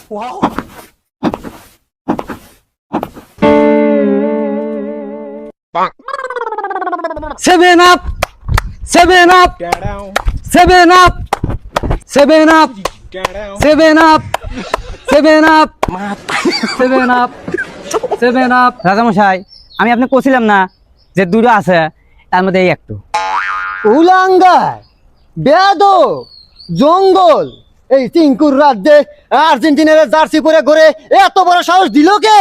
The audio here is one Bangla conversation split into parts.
Seven up, seven up, seven up, seven up, seven up, seven up, seven up, seven up. রাজামশাই, আমি আপনি কছিলাম না যে দুটো আছে, তার মধ্যে এই একটু উলাঙ্গার বেদ জঙ্গল এই চিঙ্কুর রাজ্যে আর্জেন্টিনার জার্সি পরে ঘুরে এত বড় সাহস দিল কে?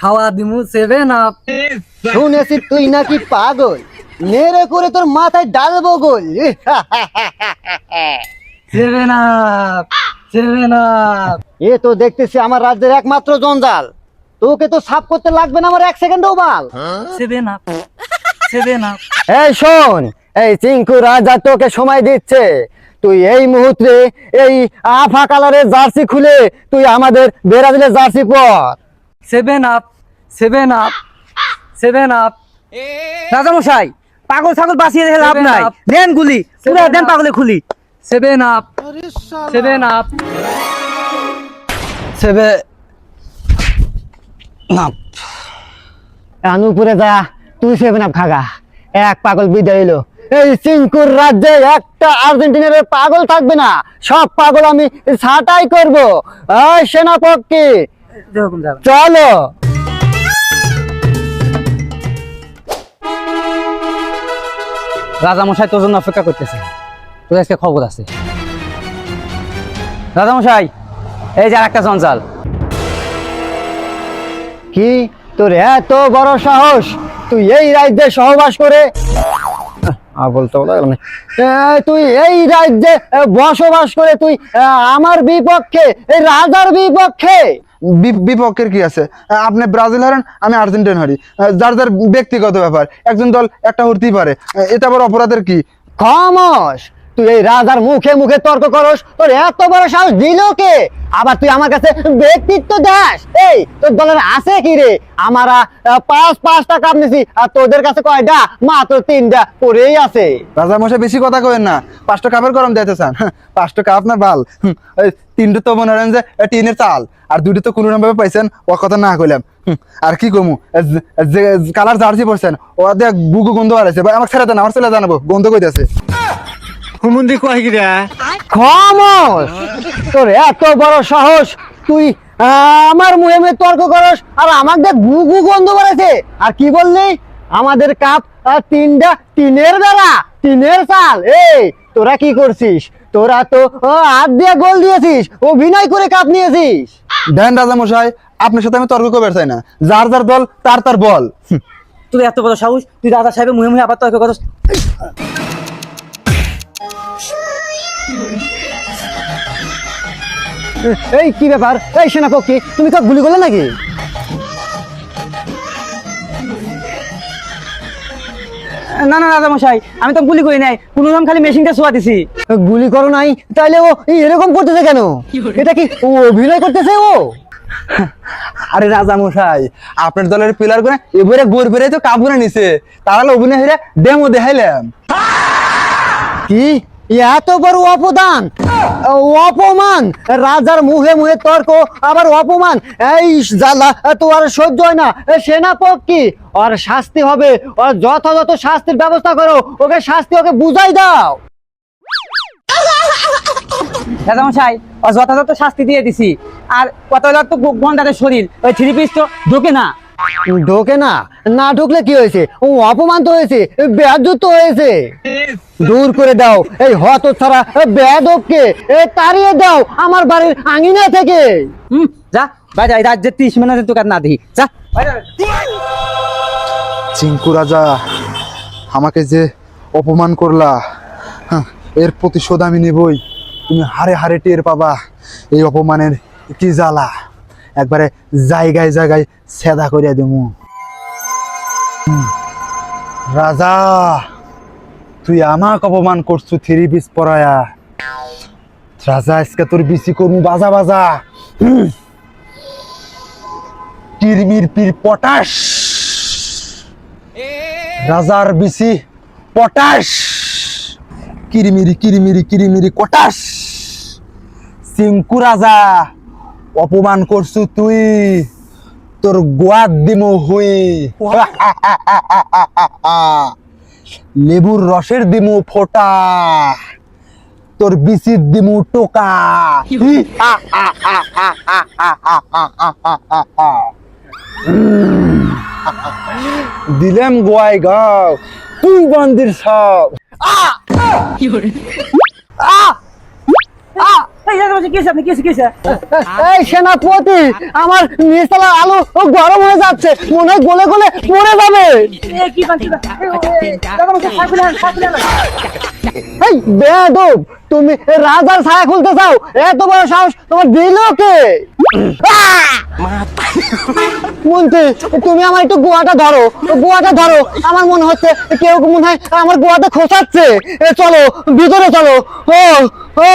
খাওয়া দিমু সেভেন আপ। শুনেছি তুই নাকি পাগল, নেড়ে করে তোর মাথায় ডালবো গোল। Seven up, seven up. এ তো দেখতেছি আমার রাজ্যের একমাত্র জঞ্জাল, তোকে তো সাফ করতে লাগবে না আমার এক সেকেন্ডও বাল। Seven up, seven up. এই শোন, এই চিঙ্কু রাজা তোকে সময় দিচ্ছে, তুই এই মুহূর্তে এই আফা কালারের জার্সি খুলে তুই আমাদের ব্রাজিলের জার্সি পর। Seven up, seven up, seven up. রাজামশাই, পাগল ছাগল বাঁচিয়ে রেখে লাভ নাই, দেন গুলি পুরো দেন, পাগলে খুলি। Seven up, seven up, seven up. আনুপুরে যা, তুই সেভেন আপ খাগা। এক পাগল বিদায় এলো, এই চিঙ্কুর রাজ্যে একটা আর্জেন্টিনার পাগল থাকবে না, সব পাগল আমি ছাঁটাই করবো। এই সেনাপতি চলো। রাজামশাই তোর জন্য অপেক্ষা করতেছে, তোর আজকে খবর আছে। রাজামশাই, এই যে আর একটা জঞ্জাল। কি তোর এত বড় সাহস, তুই এই রাজ্যে সহবাস করে তুই এই রাজ্যে বসবাস করে তুই আমার বিপক্ষে, এই রাজার বিপক্ষে? বিপক্ষের কি আছে? আপনি ব্রাজিল হারেন, আমি আর্জেন্টিনা হারি, যার যার ব্যক্তিগত ব্যাপার, একজন দল একটা হতেই পারে, এটা আবার অপরাধের কি? খামোশ, তুই এই রাজার মুখে মুখে তর্ক করস, তোর এত বড় সাহস দিল কে? আবার তুই আমার কাছে ব্যক্তিত্ব দাস? এই তোর দলের আছে কি রে? আমারা পাঁচটা কাপ নিছি, আর তোদের কাছে কয়টা? মাত্র 3টা পরেই আছে। রাজা মশাই বেশি কথা কবেন না, 5টা কাপের গরম দিতে চান? 5টা কাপ না বাল, 3টে তো মনে করেন যে টিনের চাল, আর 2টো তো কোনো ভাবে পাইছেন, ও কথা না কইলাম। আর কি কমু, যে কালার জার্সি পরছেন ও দেখ বুকু গন্ধ বাড়াইছে, আমার ছেড়ে দেন, আমার ছেলে জানাবো গন্ধ কইতেছে। খামোশ, তোর এত বড় সাহস, তুই আমার মুখে মুখে তর্ক করস, আর আমার দেখ গুগু গন্ধ বেড়েছে। আর কি বললি? আমাদের কাপ 3টা টিনের বেড়া, টিনের চাল। এই তোরা কি করছিস? তোরা তো হাত দিয়ে গোল দিয়েছিস, অভিনয় করে কাপ নিয়েছিস। দেন রাজা মশাই, আপনার সাথে আমি তর্ক করতে চাই না, যার যার দল তার তার বল। তুই এত বড় সাহস, তুই রাজা সাহেবের মুহে মুহে আবার তর্ক করছিস? এই কি ব্যাপার? এই সেনাপতি, তুমি কাপ গুলি করলে নাকি? না না রাজামশাই, আমি তো গুলি করি নাই, কোনো রকম খালি মেশিনটা ছোঁয়া দিছি। গুলি করো নাই? তাইলে ও এরকম করতেছে কেন? এটা কি ও অভিনয় করতেছে ও? আরে রাজা মশাই, আপনার দলের প্লেয়ার করে এবারে গোর বেড়ে তো কাবুরে নিছে, তাহলে অভিনয় হেরে ডেমো দেখাইলাম। কি এত বড় অপদান, অপমান! রাজার মুখে মুখে তর্ক, আবার অপমান! এই জ্বালা তো আর সহ্য হয় না। সেনাপতি, ওর শাস্তি হবে, ওর যথাযথ শাস্তির ব্যবস্থা করো, ওকে শাস্তি ওকে বুঝাই দাও। রাজামশাই, ও যথাযথ শাস্তি দিয়ে দিছি, আর কত তো গন্ডারের শরীর, ওই 3 পিস তো ঢোকে না। ঢোকে না? না ঢুকলে কি হয়েছে? ও অপমান তো হয়েছে, বেয়াদব তো হয়েছে। দূর করে দাও এই হতচ্ছাড়া বেয়াদবকে, তাড়িয়ে দাও আমার বাড়ির আঙিনা থেকে। যা বাইরে, রাজ্যের 30 মিনিটের দোকান না দিই, যা বাইরে। চিঙ্কু রাজা, আমাকে যে অপমান করলা, এর প্রতিশোধ আমি নেবই। তুমি হারে হারে টের পাবা এই অপমানের কি জ্বালা, একবারে জায়গায় জায়গায় সেদা করিয়া দেবো। রাজা, তুই আমাকে অপমান করছু 3 পিস পরায়া। রাজা, আজকে তোর বিসি করমু বাজা বাজা। কিরমির পির পটাশ, রাজার বিসি পটাশ, কিরিমিরি কিরিমিরি কিরিমিরি কটাশ। চিঙ্কু রাজা, অপমান করছু তুই, তোর গোয়াত দিমু হুই। লেবুর রসের দিমু ফোটা, তোর বিচির দিমু টোকা। দিলাম গোয়াই গাও, তুই বান্দির সব। এই সেনাপতি, আমার নিচতলা আলু গরম হয়ে যাচ্ছে, মনে হয় গলে গলে মরে যাবে। এই বেয়াদব, তুমি রাজার ছায়া খুলতে চাও? এত বড় সাহস তোমার দিল কে? মন্ত্রী, তুমি আমার একটু গোয়াটা ধরো, গোয়াটা ধরো। আমার মনে হচ্ছে কেউ মনে হয় আমার গোয়াটা খোঁচাচ্ছে। চলো ভিতরে চলো। ও ও